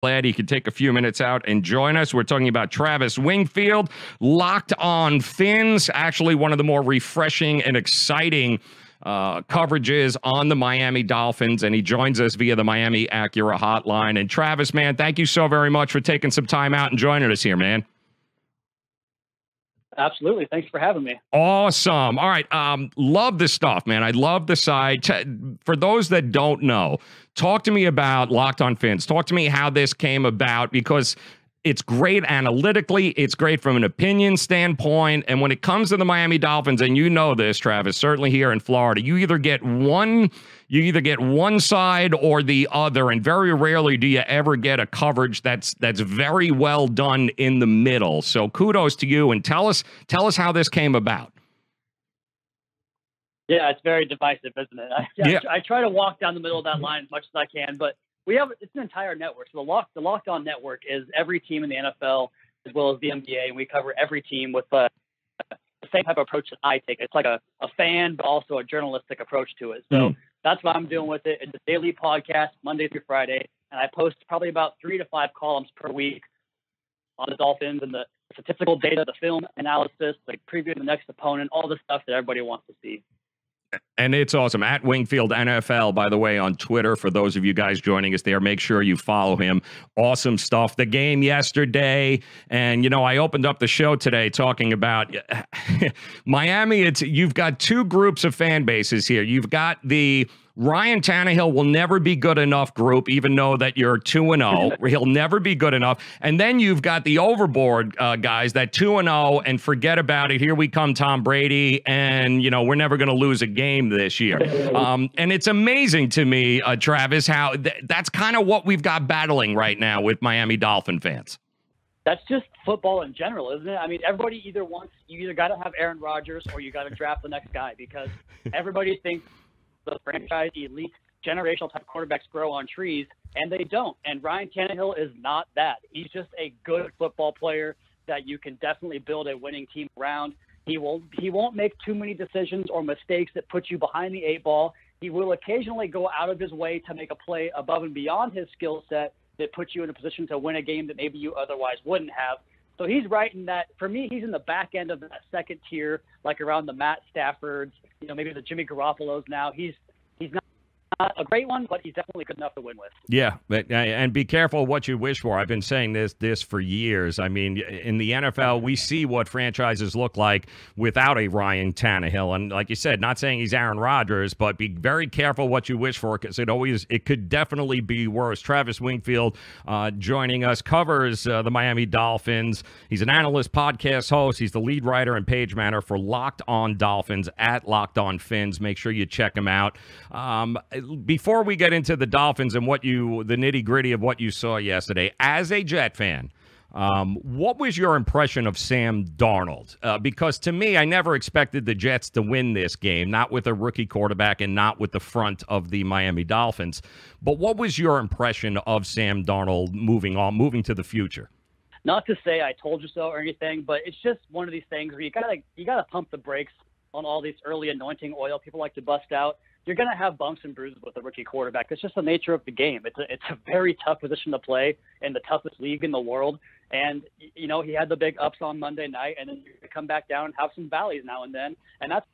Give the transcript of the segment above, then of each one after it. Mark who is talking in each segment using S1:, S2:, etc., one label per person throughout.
S1: glad he could take a few minutes out and join us. We're talking about Travis Wingfield, Locked on Fins, actually one of the more refreshing and exciting coverages on the Miami Dolphins, and he joins us via the Miami Acura hotline. And Travis, man, thank you so very much for taking some time out and joining us here, man.
S2: Absolutely. Thanks for having me.
S1: Awesome. All right. Love this stuff, man. I love the site. For those that don't know, talk to me about Locked on Fins. Talk to me how this came about, because it's great analytically. It's great from an opinion standpoint. And when it comes to the Miami Dolphins, and you know this, Travis, certainly here in Florida, you either get one side or the other, and very rarely do you ever get a coverage that's very well done in the middle. So kudos to you, and tell us how this came about.
S2: Yeah, it's very divisive, isn't it? I try to walk down the middle of that line as much as I can, but it's an entire network. So the Locked On network is every team in the NFL as well as the NBA, and we cover every team with the same type of approach that I take. It's like a fan, but also a journalistic approach to it. So that's what I'm doing with it. It's a daily podcast, Monday through Friday, and I post probably about 3 to 5 columns per week on the Dolphins and the statistical data, the film analysis, like previewing the next opponent, all the stuff that everybody wants to see.
S1: And it's awesome. At Wingfield NFL, by the way, on Twitter, for those of you guys joining us there, make sure you follow him. Awesome stuff. The game yesterday, and, you know, I opened up the show today talking about Miami. You've got two groups of fan bases here. You've got the Ryan Tannehill will never be good enough group, even though that you're 2-0. He'll never be good enough. And then you've got the overboard guys, that 2-0, and forget about it. Here we come, Tom Brady, and, you know, we're never going to lose a game this year. And it's amazing to me, Travis, how that's kind of what we've got battling right now with Miami Dolphin fans.
S2: That's just football in general, isn't it? I mean, everybody you either got to have Aaron Rodgers or you got to draft the next guy, because everybody thinks the franchise elite generational type quarterbacks grow on trees, and they don't. And Ryan Tannehill is not that. He's just a good football player that you can definitely build a winning team around. He won't make too many decisions or mistakes that put you behind the 8 ball. He will occasionally go out of his way to make a play above and beyond his skill set that puts you in a position to win a game that maybe you otherwise wouldn't have. So he's right in that. For me, he's in the back end of that second tier, like around the Matt Staffords, you know, maybe the Jimmy Garoppolos now. He's not a great one, but he's definitely good enough to win with.
S1: Yeah, and be careful what you wish for. I've been saying this for years. I mean, in the NFL, we see what franchises look like without a Ryan Tannehill. And like you said, not saying he's Aaron Rodgers, but be very careful what you wish for, because it could definitely be worse. Travis Wingfield joining us, covers the Miami Dolphins. He's an analyst, podcast host. He's the lead writer and page manager for Locked On Dolphins at Locked On Fins. Make sure you check him out. Before we get into the Dolphins and the nitty-gritty of what you saw yesterday, as a Jet fan, what was your impression of Sam Darnold? Because to me, I never expected the Jets to win this game, not with a rookie quarterback and not with the front of the Miami Dolphins. But what was your impression of Sam Darnold moving to the future?
S2: Not to say I told you so or anything, but it's just one of these things where you gotta pump the brakes on all these early anointing oil people like to bust out. You're going to have bumps and bruises with a rookie quarterback. It's just the nature of the game. It's a very tough position to play in the toughest league in the world. And, you know, he had the big ups on Monday night, and then you come back down and have some valleys now and then. And that's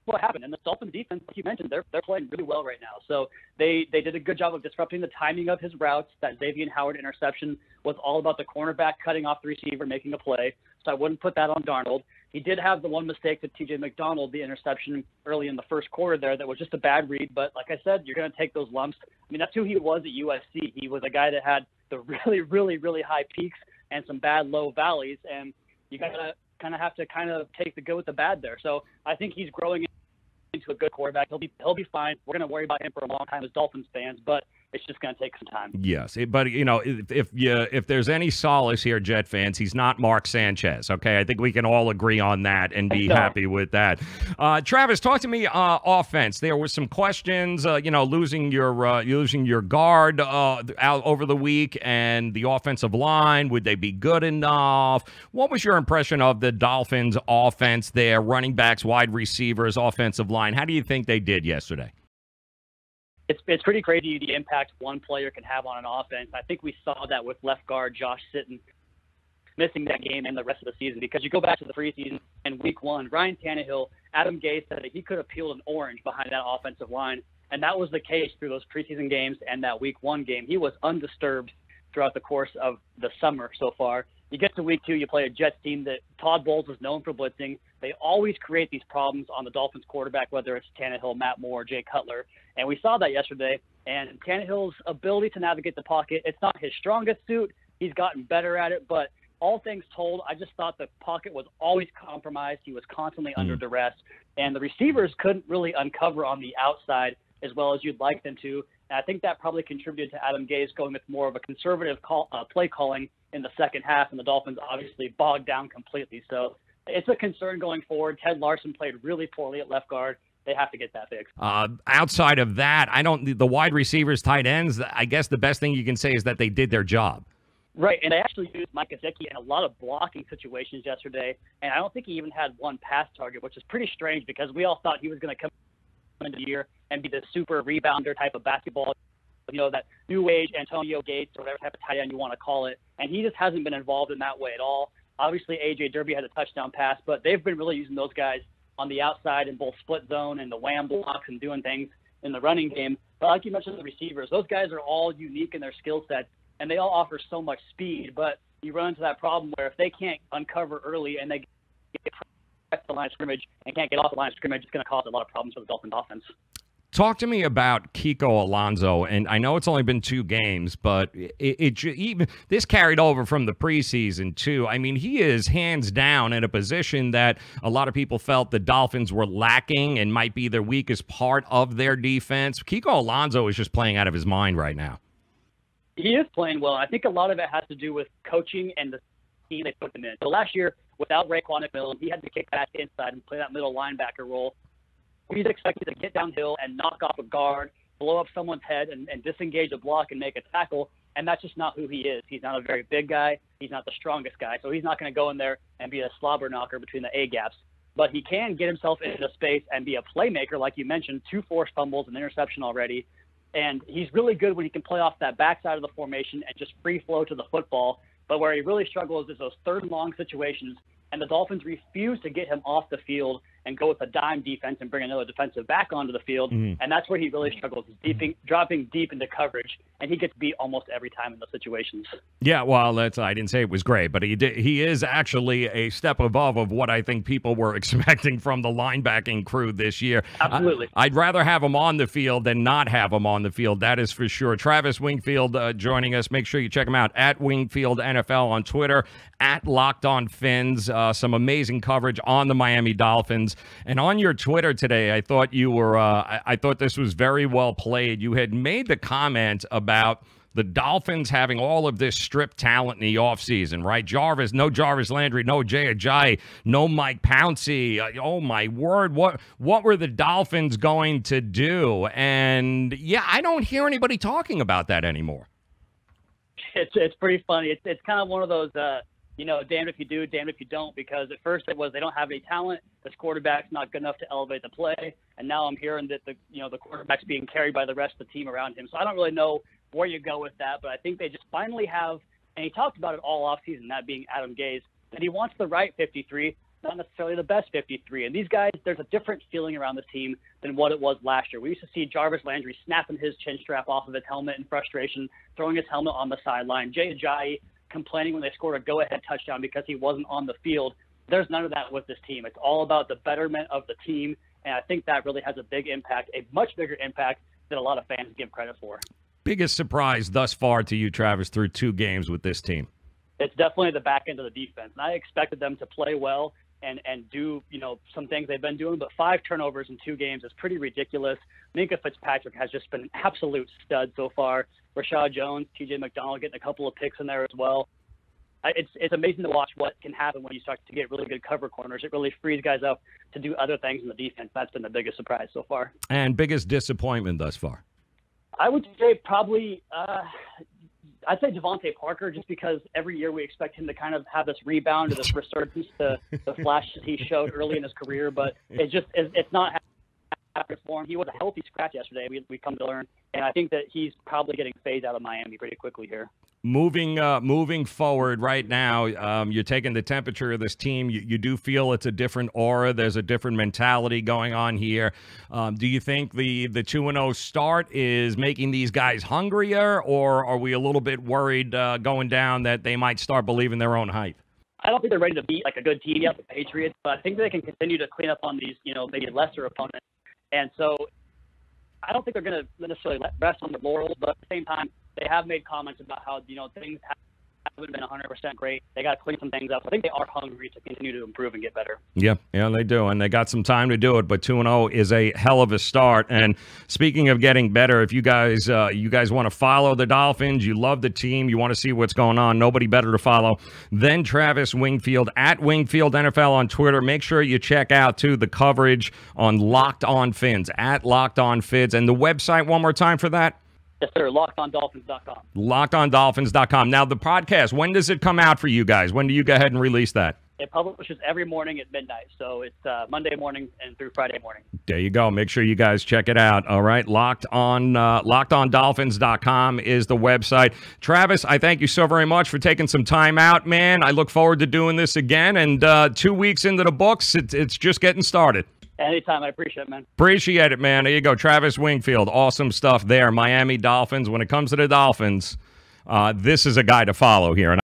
S2: what happened. And the Dolphins defense, like you mentioned, they're playing really well right now. So they did a good job of disrupting the timing of his routes. That Xavier Howard interception was all about the cornerback cutting off the receiver, making a play. So I wouldn't put that on Darnold. He did have the one mistake to T.J. McDonald, the interception early in the first quarter there, that was just a bad read. But like I said, you're going to take those lumps. I mean, that's who he was at USC. He was a guy that had the really, really, really high peaks and some bad low valleys. And you got to have to take the good with the bad there. So I think he's growing into a good quarterback. He'll be fine. We're going to worry about him for a long time as Dolphins fans, but it's just going to take some time.
S1: Yes, but you know, if there's any solace here, Jet fans, he's not Mark Sanchez. Okay, I think we can all agree on that and be happy with that. Travis, talk to me offense. There were some questions. Losing your guard out over the week, and the offensive line. Would they be good enough? What was your impression of the Dolphins' offense there? Running backs, wide receivers, offensive line. How do you think they did yesterday?
S2: it's pretty crazy the impact one player can have on an offense. I think we saw that with left guard Josh Sitton missing that game and the rest of the season, because you go back to the preseason and week 1, Ryan Tannehill, Adam Gase said that he could have peeled an orange behind that offensive line, and that was the case through those preseason games and that week 1 game. He was undisturbed throughout the course of the summer so far. You get to week 2, you play a Jets team that Todd Bowles is known for blitzing. They always create these problems on the Dolphins quarterback, whether it's Tannehill, Matt Moore, Jay Cutler. And we saw that yesterday. And Tannehill's ability to navigate the pocket, it's not his strongest suit. He's gotten better at it. But all things told, I just thought the pocket was always compromised. He was constantly under duress. And the receivers couldn't really uncover on the outside as well as you'd like them to. And I think that probably contributed to Adam Gase going with more of a conservative play calling in the second half, and the Dolphins obviously bogged down completely. So it's a concern going forward. Ted Larson played really poorly at left guard. They have to get that fixed.
S1: Outside of that, the wide receivers, tight ends, I guess the best thing you can say is that they did their job.
S2: Right, and they actually used Mike Gesicki in a lot of blocking situations yesterday, and I don't think he even had one pass target, which is pretty strange because we all thought he was going to come into the year and be the super rebounder type of basketball, that new age Antonio Gates or whatever type of tight end you want to call it. And he just hasn't been involved in that way at all. Obviously, A.J. Derby had a touchdown pass, but they've been really using those guys on the outside in both split zone and the wham blocks and doing things in the running game. But like you mentioned, the receivers, those guys are all unique in their skill sets, and they all offer so much speed. But you run into that problem where if they can't uncover early and they get pressed the line of scrimmage and can't get off the line of scrimmage, it's going to cause a lot of problems for the Dolphins offense.
S1: Talk to me about Kiko Alonso, and I know it's only been 2 games, but even this carried over from the preseason too. I mean, he is hands down in a position that a lot of people felt the Dolphins were lacking and might be their weakest part of their defense. Kiko Alonso is just playing out of his mind right now.
S2: He is playing well. I think a lot of it has to do with coaching and the team they put him in. So last year, without Raekwon McMillan, he had to kick back inside and play that middle linebacker role. He's expected to get downhill and knock off a guard, blow up someone's head, and disengage a block and make a tackle, and that's just not who he is. He's not a very big guy. He's not the strongest guy, so he's not going to go in there and be a slobber knocker between the A-gaps. But he can get himself into space and be a playmaker, like you mentioned, 2 forced fumbles, an interception already. And he's really good when he can play off that backside of the formation and just free flow to the football. But where he really struggles is those third and long situations, and the Dolphins refuse to get him off the field and go with a dime defense and bring another defensive back onto the field. And that's where he really struggles, is dropping deep into coverage, and he gets beat almost every time in those situations. Yeah,
S1: well, I didn't say it was great, but he is actually a step above of what I think people were expecting from the linebacking crew this year.
S2: Absolutely.
S1: I'd rather have him on the field than not have him on the field, that is for sure. Travis Wingfield joining us. Make sure you check him out at Wingfield NFL on Twitter, at Locked On Fins. Some amazing coverage on the Miami Dolphins. And on your Twitter today, I thought you were I thought this was very well played. You had made the comment about the Dolphins having all of this strip talent in the offseason, right? No Jarvis Landry, no Jay Ajayi, no Mike Pouncey. Oh, my word. What were the Dolphins going to do? And, yeah, I don't hear anybody talking about that anymore.
S2: It's pretty funny. It's kind of one of those damned if you do, damned if you don't, because at first it was they don't have any talent, this quarterback's not good enough to elevate the play, and now I'm hearing that the quarterback's being carried by the rest of the team around him. So I don't really know where you go with that, but I think they just finally have, and he talked about it all offseason, that being Adam Gase, that he wants the right 53, not necessarily the best 53. And these guys, there's a different feeling around the team than what it was last year. We used to see Jarvis Landry snapping his chin strap off of his helmet in frustration, throwing his helmet on the sideline. Jay Ajayi complaining when they scored a go-ahead touchdown because he wasn't on the field. There's none of that with this team. It's all about the betterment of the team, and I think that really has a big impact, a much bigger impact than a lot of fans give credit for. Biggest surprise thus far to you, Travis, through 2 games with this team? It's definitely the back end of the defense. And I expected them to play well and do, some things they've been doing, but 5 turnovers in 2 games is pretty ridiculous. Minkah Fitzpatrick has just been an absolute stud so far. Rashad Jones, T.J. McDonald getting a couple of picks in there as well. It's amazing to watch what can happen when you start to get really good cover corners. It really frees guys up to do other things in the defense. That's been the biggest surprise so far. And biggest disappointment thus far? I would say probably I'd say Devontae Parker, just because every year we expect him to kind of have this rebound or this resurgence to the flashes he showed early in his career, but it's not happening for him. He was a healthy scratch yesterday. We come to learn And I think that he's probably getting phased out of Miami pretty quickly here.
S1: Moving forward right now, you're taking the temperature of this team. You do feel it's a different aura. There's a different mentality going on here. Do you think the 2-0 start is making these guys hungrier, or are we a little bit worried going down that they might start believing their own hype?
S2: I don't think they're ready to beat like a good team yet, the Patriots, but I think they can continue to clean up on these, maybe lesser opponents. And so I don't think they're going to necessarily rest on the laurels, but at the same time, they have made comments about how, things haven't been 100% great. They got to clean some things up. I think they are hungry to continue to improve and get better. Yeah,
S1: they do, and they got some time to do it, but 2-0 is a hell of a start. And speaking of getting better, if you guys want to follow the Dolphins, you love the team, you want to see what's going on, nobody better to follow than Travis Wingfield at Wingfield NFL on Twitter. Make sure you check out, too, the coverage on Locked On Fins, at Locked On Fins. And the website, one more time for that?
S2: Yes, sir. LockedOnDolphins.com.
S1: LockedOnDolphins.com. Now, the podcast, when does it come out for you guys? When do you go ahead and release that?
S2: It publishes every morning at midnight, so it's Monday morning and through Friday morning.
S1: There you go. Make sure you guys check it out. All right, LockedOnDolphins.com is the website. Travis, I thank you so very much for taking some time out, man. I look forward to doing this again, and 2 weeks into the books, it's just getting started.
S2: Anytime. I appreciate it, man.
S1: Appreciate it, man. There you go. Travis Wingfield. Awesome stuff there. Miami Dolphins. When it comes to the Dolphins, this is a guy to follow here.